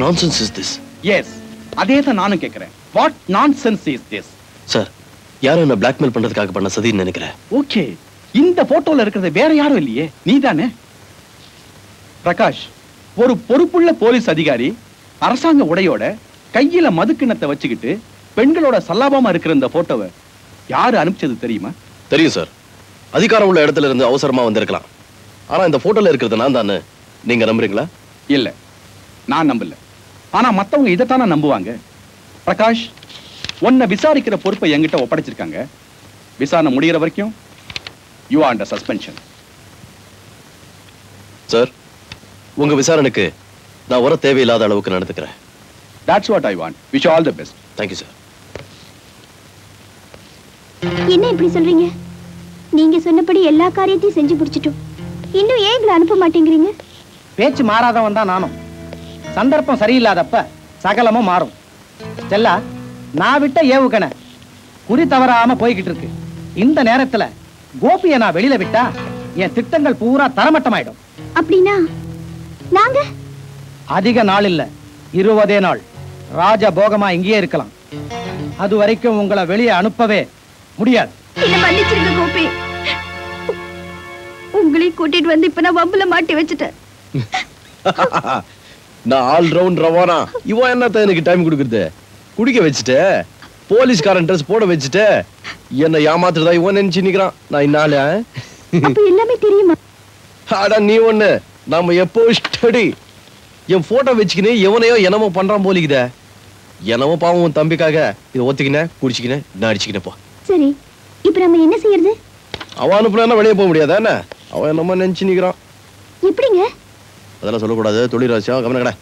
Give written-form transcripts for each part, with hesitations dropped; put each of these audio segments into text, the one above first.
nonsense is this? Yes, அதே தான் நானும் கேக்குறேன். What nonsense is this? Sir, யாரும் என்ன பிளாக்மெயில் பண்றதுக்காக பண்ண சதின்னு நினைக்கிறேன். ஓகே, இந்த போட்டோல இருக்கிறது வேற யாரும் இல்லையே, நீதானே? பிரகாஷ், ஒரு பொறுப்புள்ள போலீஸ் அதிகாரி அரசாங்க உடையோட கையில மதுக்கிணத்தை வச்சுக்கிட்டு பெண்களோட சல்லாபமா இருக்கிற இந்த போட்டோவை யாரு அனுப்பிச்சது தெரியுமா? தெரியும் சார். அதிகாரம் உள்ள இடத்துல இருந்து அவசரமா வந்திருக்கலாம். ஆனா இந்த போட்டோல இருக்கிறது நான் தானே. நீங்க நம்புறீங்களா? இல்ல, நான் நம்பல. ஆனா மத்தவங்க இதைத்தானே நம்புவாங்க. பிரகாஷ், உன்னை விசாரிக்கிற பொறுப்பை என்கிட்ட ஒப்படைச்சிருக்காங்க. விசாரணை முடிகிற வரைக்கும் you are under suspension. Sir, உங்க விசாரணைக்கு நான் வர தேவையில்லாத அளவுக்கு நடந்துக்கிறேன். That's what I want. Wish you all the best. Thank you, sir. என்ன இப்படி சொல்றீங்க? நீங்க சொன்னபடி எல்லா காரியத்தையும் செஞ்சு முடிச்சிட்டோம். இன்னும் ஏன் எங்களை அனுப்ப மாட்டேங்கிறீங்க? பேச்சு மாறாதவன் தான் நானும். சந்தர்ப்பம் சரியில்லாதப்ப சகலமும் மாறும். செல்லா, நான் விட்ட ஏவுகணை குறி தவறாம போய்கிட்டு இருக்கு. இந்த நேரத்துல கோபியை நான் வெளியில விட்டா என் திட்டங்கள் பூரா தரமட்டமாயிடும். அப்படின்னா நாங்க அதிக நாள் இல்ல, 20 நாள் ராஜ போகமா இங்கேயே இருக்கலாம். அது வரைக்கும் உங்களை வெளியே அனுப்பவே முடியாது. என்ன மன்னிச்சிருங்க கோபி. உங்களை கூட்டிட்டு வந்து இப்ப நான் வம்புல மாட்டி வச்சுட்டேன். நான் ஆல் ரவுண்ட் ரவானா. இவன் என்னத்த எனக்கு டைம் கொடுக்குறது? குடிக்க வச்சுட்டு போலீஸ்காரன் ட்ரெஸ் போட வச்சுட்டு என்ன ஏமாத்துறதா இவன் நினைச்சு நிக்கிறான். நான் இன்னால அப்ப எல்லாமே தெரியுமா? அட நீ ஒண்ணு, நாம எப்போ ஸ்டடி. என் போட்டோ வச்சுக்கினே எவனையோ என்னமோ பண்றான் போலிக்குதே. என்னமோ பாவம் உன் தம்பிக்காக இதை ஒத்துக்கினேன், குடிச்சுக்கினேன், நான் அடிச்சுக்கினே போ. சரி, இப்ப நம்ம என்ன செய்யறது? அவன் அனுப்புனா வெளியே போக முடியாதா என்ன? அவன் என்னமோ நினைச்சு நிக்கிறான். எப்படிங்க? அதெல்லாம் சொல்லக்கூடாது, தொழில் ரகசியம். கவனம் கடை.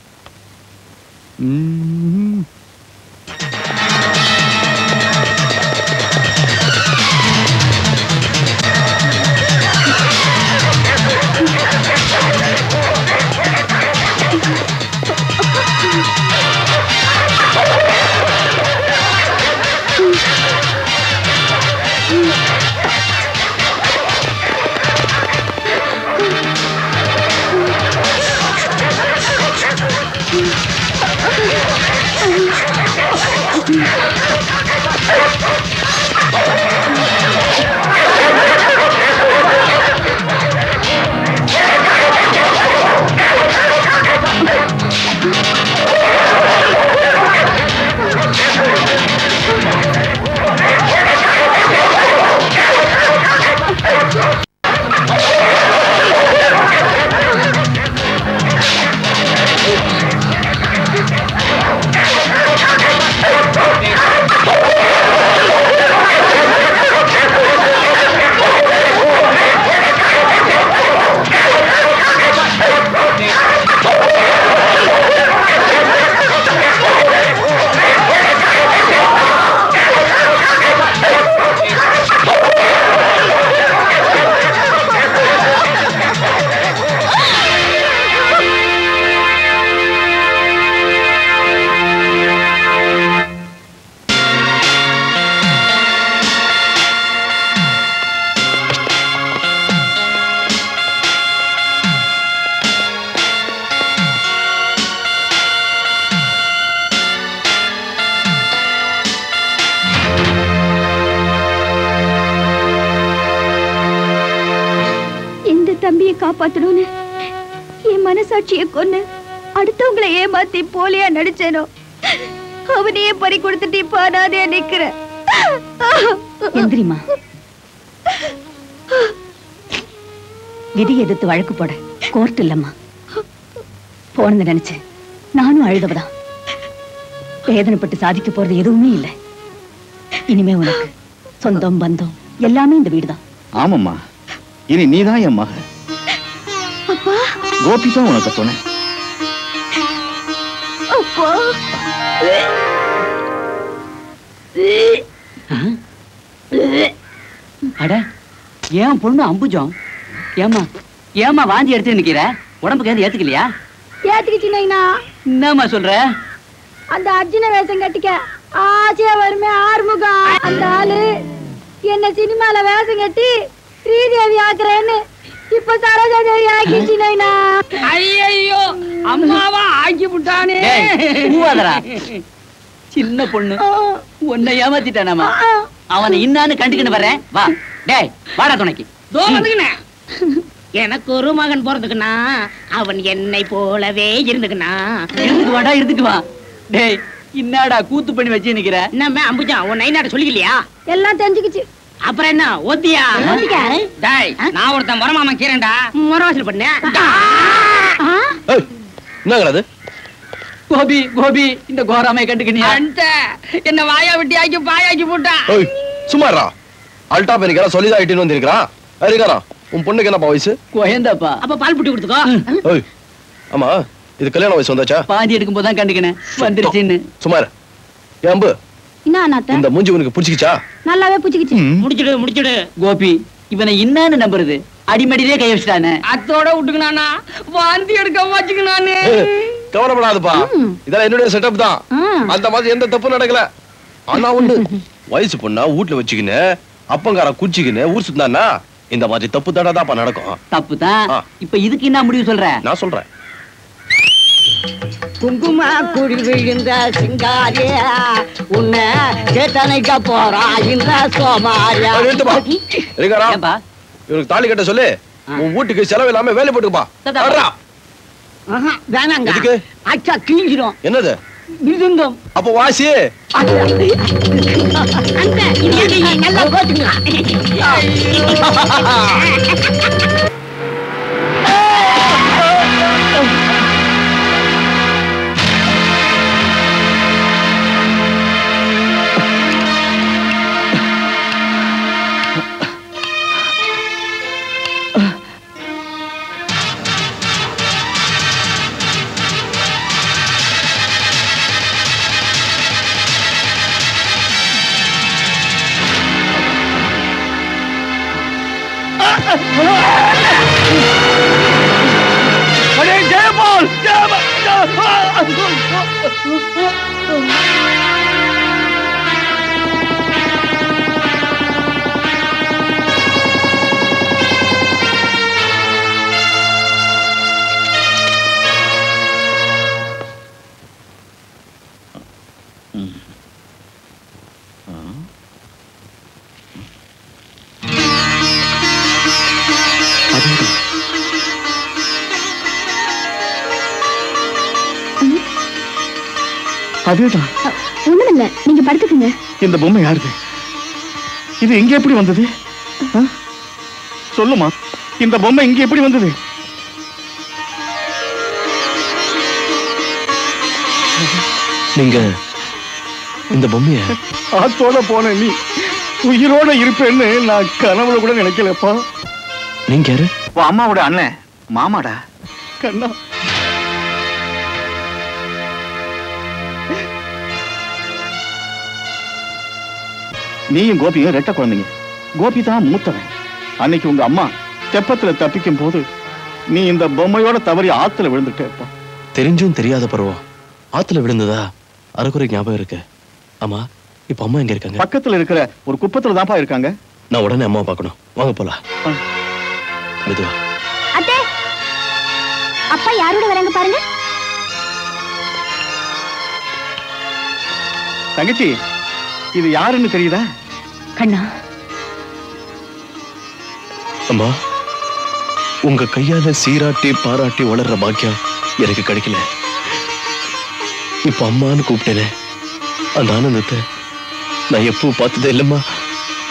தம்பியை காப்பாத்தணும்னு என் மனசாட்சியை கொன்னு அடுத்தவங்களை ஏமாத்தி போலியா நடிச்சேனோ அவனையே பறி கொடுத்துட்டு இப்ப அனாதையா நிக்கிறேன். எந்திரிமா, விதி எதிர்த்து வழக்கு போட கோர்ட் இல்லம்மா. போனது நினைச்சேன், நானும் அழுதவதான். வேதனைப்பட்டு சாதிக்க போறது எதுவுமே இல்லை. இனிமே உனக்கு சொந்தம் பந்தம் எல்லாமே இந்த வீடுதான். ஆமாம்மா, இனி நீதான் என் மக. அப்பா, கோபி தான் உனக்கு துணை. அப்பா, அட ஏன் பொண்ணு அம்புஜம்? ஏமா வாந்தி எடுத்து நிக்கிற? உடம்புக்கு எது ஏத்துக்கலையா? ஏத்துக்கிட்டீங்கன்னா என்னம்மா சொல்ற? அந்த அர்ஜுன வேஷம் கட்டிக்க ஆசையா வருமே ஆறுமுகம். அந்த ஆளு என்ன சினிமால வேஷம் கட்டி ஸ்ரீதேவி ஆக்குறேன்னு இப்ப சரோஜா தேவி ஆக்கிச்சு நைனா. ஐயோ அம்மாவா ஆக்கி விட்டானே. சின்ன பொண்ணு உன்னை ஏமாத்திட்டானாமா. அவனை இன்னான்னு கண்டுக்கிட்டு வர்றேன். வா டேய் வாடா துணைக்கு. தோ வந்துக்கினே. எனக்கு ஒரு மகன் பிறந்துக்குனா அவன் என்னை போலவே இருந்துக்குனா. இருந்துக்கு வாடா இருந்துக்கு வா. டேய் இன்னாடா கூத்து பண்ணி வச்சு நிக்கிற. என்னம்மா அம்புஜா உன் நைனாட்ட சொல்லிக்கலையா? எல்லாம் தெரிஞ்சுக்கிச்சு. அப்புறம் என்ன ஓத்தியா? டேய் நான் ஒருத்தன் முறமாமா கீரண்டா முறவாசல் பண்ணேன். ஏய், என்னங்கடா அது? கோபி கோபி இந்த கோராமை கண்டுக்கினியா? அந்த என்ன வாயா விட்டி ஆக்கி பாயாக்கி போட்டா. ஏய், சும்மாடா. அல்டா பெரிக்கா சொல்லிதான் இட்டின்னு வந்திருக்கான். இருக்காரா உன் பொண்ணுக்கு என்னப்பா வயசு? கோயந்தாப்பா. அப்ப பால் புட்டி கொடுத்துக்கோ. ஏய், ஆமா இது கல்யாண வயசு வந்தாச்சா? பாதி எடுக்கும் போதுதான் கண்டுக்கினேன் வந்துருச்சுன்னு. சும்மா இரு. ஏன் அம்பு, என்ன அண்ணாத்த? இந்த மூஞ்சி உனக்கு பிடிச்சிக்கிச்சா? நல்லாவே புடிச்சுக்கிச்சு. முடிச்சிடு முடிச்சிடு. கோபி இவனை இன்னான்னு நம்புறது அடிமடியிலே கை வச்சுட்டானே. அத்தோட விட்டுக்குனானா வாந்தி எடுக்க வச்சுக்கினானே. கவலைப்படாதப்பா, இதெல்லாம் என்னுடைய செட்டப் தான். அந்த மாதிரி எந்த தப்பும் நடக்கல. ஆனா ஒண்ணு, வயசு பொண்ணா வீட்டுல வச்சுக்கின்னு அப்பங்கார குச்சிக்கின்னு ஊர் சுத்தானா இந்த மாதிரி தப்பு தடாதாப்பா நடக்கும். தப்புதான். ஆ. இப்ப இதுக்கு என்ன முடிவு சொல்ற? நான் சொல்றேன். குங்கும குடி விழுந்த சிங்காரியா உன்னை கேட்டனைக்க போறா இந்த சோமாரியா. ஏய், நிறுத்துப்பா. இருக்காரா ஏன்பா? இவனுக்கு தாலி கட்ட சொல்லு. உன் வீட்டுக்கு செலவு இல்லாம வேலை போட்டுப்பா. தாத்தா. வேணாங்க. எதுக்கு? அச்சா கிழிஞ்சிடும். என்னது? மிருதங்கம். அப்ப வாசி. அந்த இது நல்லா போட்டுங்க. அதேதான். ஒண்ணும் இல்ல, நீங்க படுத்துக்குங்க. இந்த பொம்மை யாருது? இது இங்க எப்படி வந்தது? ஆ? சொல்லுமா, இந்த பொம்மை இங்க எப்படி வந்தது? நீங்க இந்த பொம்மைய ஆத்தோட போன நீ உயிரோட இருப்பேன்னு நான் கனவுல கூட நினைக்கலப்பா. நீங்க யாரு? உன் அம்மாவோட அண்ணன் மாமாடா. கண்ணா, நீயும் கோபியும் ரெட்ட குழந்தைங்க. கோபி தான் மூத்தவன். அன்னைக்கு உங்க அம்மா தெப்பத்துல தப்பிக்கும் போது நீ இந்த பொம்மையோட தவறி ஆத்துல விழுந்துட்டேப்பா. தெரிஞ்சும் தெரியாத பருவம் ஆத்துல விழுந்ததா அரைக்குறை ஞாபகம் இருக்கு. ஆமா, இப்ப அம்மா எங்க இருக்காங்க? பக்கத்துல இருக்கிற ஒரு குப்பத்துல தான்ப்பா இருக்காங்க. நான் உடனே அம்மா பார்க்கணும். வாங்க போலாம். மெதுவா. அத்தே, அப்பா யாரோட வராங்க பாருங்க. தங்கச்சி, இது யாருன்னு தெரியுதா? கண்ணா, அம்மா, உங்க கையால சீராட்டி பாராட்டி வளர்ற பாக்கியம் எனக்கு கிடைக்கல. இப்ப அம்மான்னு கூப்பிட்டேனே, அந்த ஆனந்தத்தை நான் எப்போ பார்த்ததே இல்லம்மா.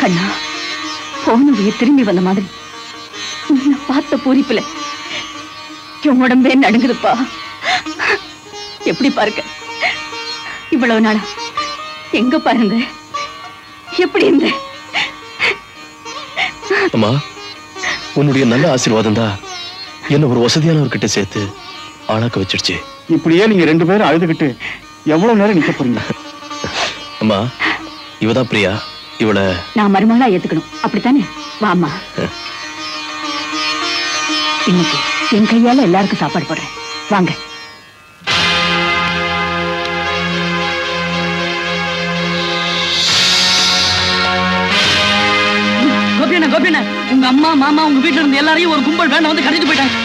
கண்ணா, போன உயிர் திரும்பி வந்த மாதிரி உன்னை பார்த்த பூரிப்புல என் உடம்பே நடுங்குதுப்பா. எப்படி பாருங்க, இவ்வளவு நாளா எங்க பாருங்க, எப்படி இருந்த? அம்மா, உன்னுடைய நல்ல ஆசீர்வாதம் தான் என்ன ஒரு வசதியானவர்கிட்ட சேர்த்து ஆளாக்க வச்சிடுச்சு. இப்படியே நீங்க ரெண்டு பேரும் அழுதுகிட்டு எவ்வளவு நேரம் நிக்க போறீங்க? அம்மா, இவதான் பிரியா. இவள நான் மருமகளா ஏத்துக்கணும், அப்படித்தானே? வாமா, இன்னைக்கு என் கையால எல்லாருக்கும் சாப்பாடு போடுறேன். வாங்க. கோபி கோபிண்ண, உங்க அம்மா மாமா உங்க வீட்டுல இருந்து எல்லாரையும் ஒரு கும்பல் வேண்டாம் வந்து கடத்திட்டு போயிட்டாங்க.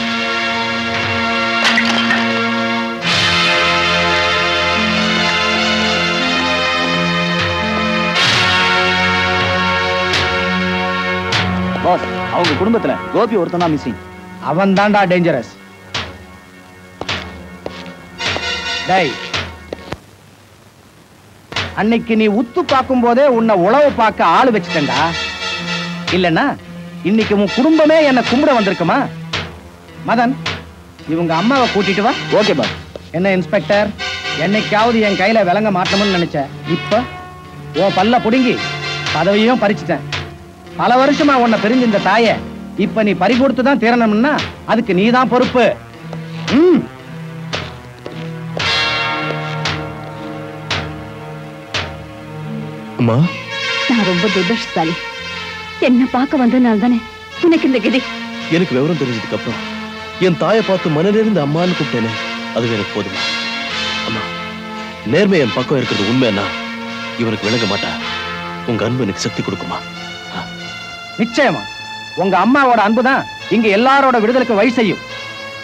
பாஸ், அவங்க குடும்பத்துல கோபி ஒருத்தன் தான் மிஸ்ஸிங். அவன் தான்டா டேஞ்சரஸ். டேய், அன்னைக்கு நீ உத்து பார்க்கும் போதே உன்னை உளவு பார்க்க ஆளு வச்சுட்டேன்டா. இல்லன்னா இன்னைக்கு உன் குடும்பமே என்ன கும்பிட வந்திருக்குமா? மதன், இவங்க அம்மாவை கூட்டிட்டு வா. Okay pass. என்ன இன்ஸ்பெக்டர், என்னைக்காவது என் கையில விலங்க மாட்டணும்னு நினைச்ச, இப்ப உன் பல்ல புடுங்கி பதவியும் பறிச்சுட்டேன். பல வருஷமா உன்னை பிரிஞ்சு இந்த தாய இப்ப நீ பறி கொடுத்து தான் தீரணும்னா அதுக்கு நீ தான் பொறுப்பு. அம்மா, நான் ரொம்ப துர்தர்ஷசாலி. என்ன பார்க்க வந்ததுனால தானே உனக்கு இந்த கதி. எனக்கு விவரம் தெரிஞ்சதுக்கு அப்புறம் என் தாயை பார்த்து மனதிலிருந்து அம்மான்னு கூப்பிட்டேனே, அதுவே எனக்கு போதுமா? அம்மா, நேர்மை என் பக்கம் இருக்கிறது உண்மைன்னா இவனுக்கு விளங்க மாட்டா. உங்க அன்பு எனக்கு சக்தி கொடுக்குமா? நிச்சயமா உங்க அம்மாவோட அன்புதான் இங்க எல்லாரோட விடுதலுக்கு வழி செய்யும்.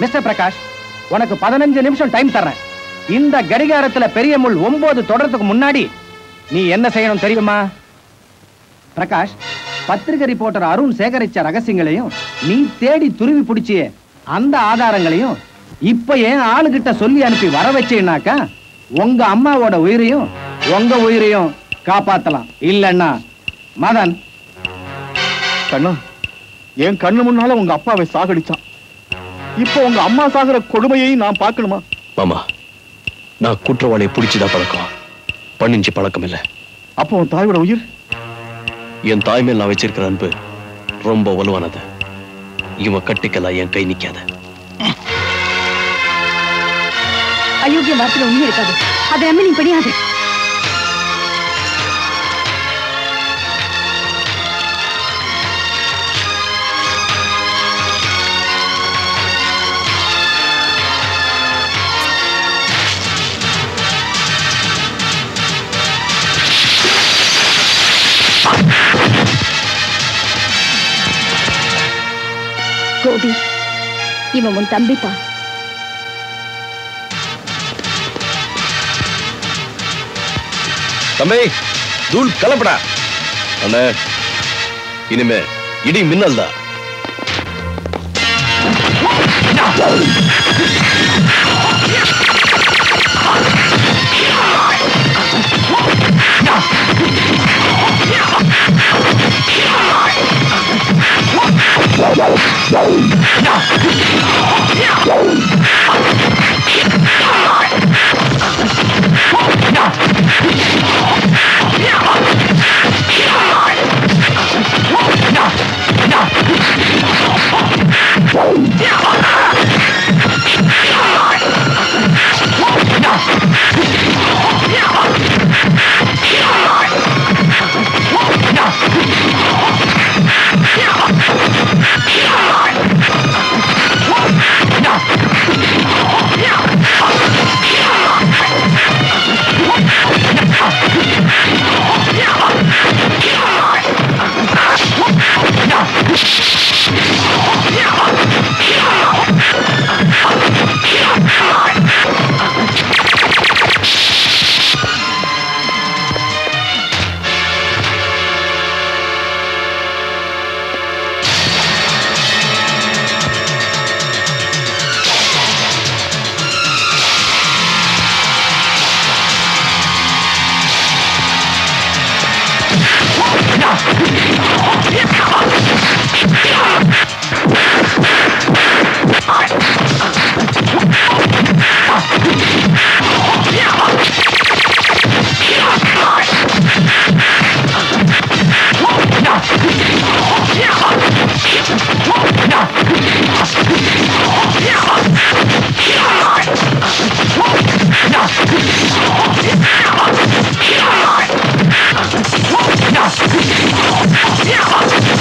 மிஸ்டர் பிரகாஷ், உனக்கு 15 நிமிஷம் டைம் தர்றேன். இந்த கடிகாரத்துல பெரிய முள் 9 தொடறதுக்கு முன்னாடி நீ என்ன செய்யணும் தெரியுமா? பிரகாஷ், பத்திரிகை ரிப்போர்ட்டர் அருண் சேகரிச்ச ரகசியங்களையும் நீ தேடி துருவி பிடிச்சிய அந்த ஆதாரங்களையும் இப்ப என் ஆளுகிட்ட சொல்லி அனுப்பி வர வச்சேனாக்கா உங்க அம்மாவோட உயிரையும் உங்க உயிரையும் காப்பாத்தலாம். இல்லன்னா மதன். கண்ணா, என் கண்ணு முன்னால உங்க அப்பாவை சாகடிச்சான். இப்போ உங்க அம்மா சாகுற கொடுமையை நான் பார்க்கணுமா? மாமா, நான் குற்றவாளியை பிடிச்சுதான் பழக்கம், பண்ணிஞ்சு பழக்கம் இல்லை. அப்போ உன் தாயோட உயிர்? என் தாய் மேல் நான் வச்சிருக்கிற அன்பு ரொம்ப வலுவானது. இவன் கட்டிக்கலாம் என் கை நிக்காத. அயோக்கிய வார்த்தையில உண்மை இருக்காது. அதை நம்பி நீ படியாது. கோபி, இவன் உன் தம்பிப்பா. தம்பி, தூள் கலப்படா. அண்ணே, இனிமே இடி மின்னல் தான். Yeah!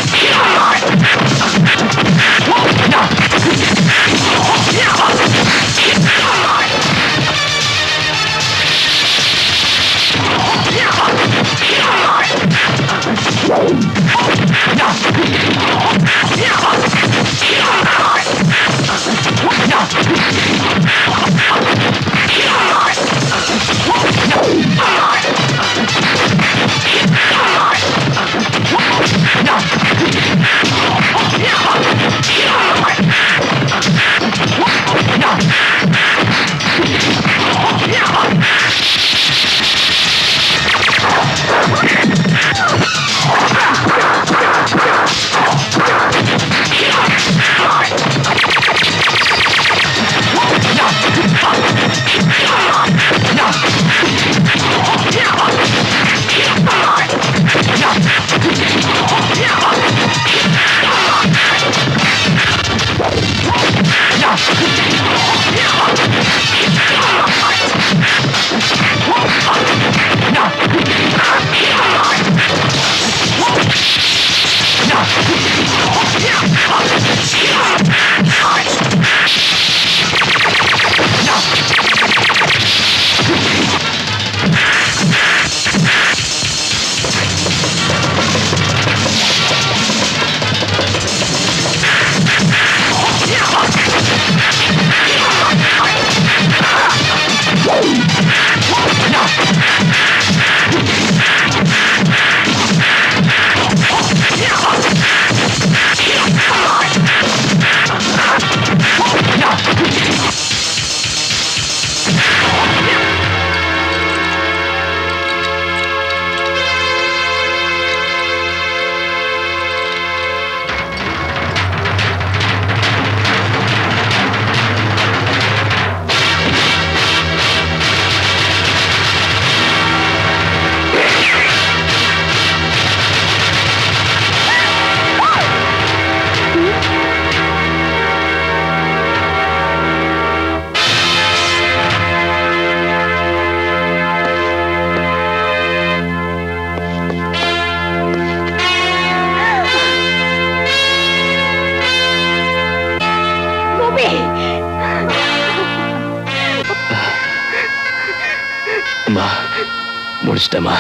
கிடைச்சிட்டேமா.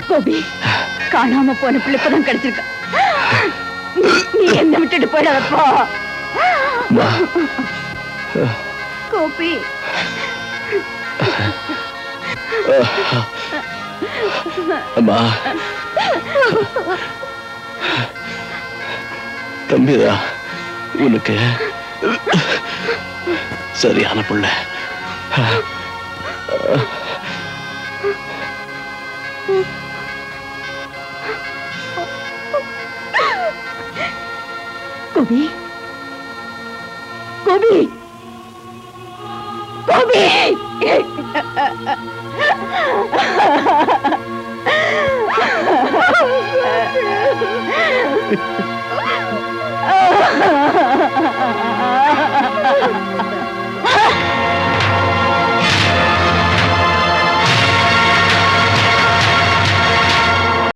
கோபி, காணாம போன பிள்ளை இப்பதான் கிடைச்சிருக்க. நீ என்ன விட்டுட்டு போயிடாதப்பா. கோபி, அம்மா, தம்பிதா உனக்கு சரியான புள்ள. கோபி, கோபி, கோபி.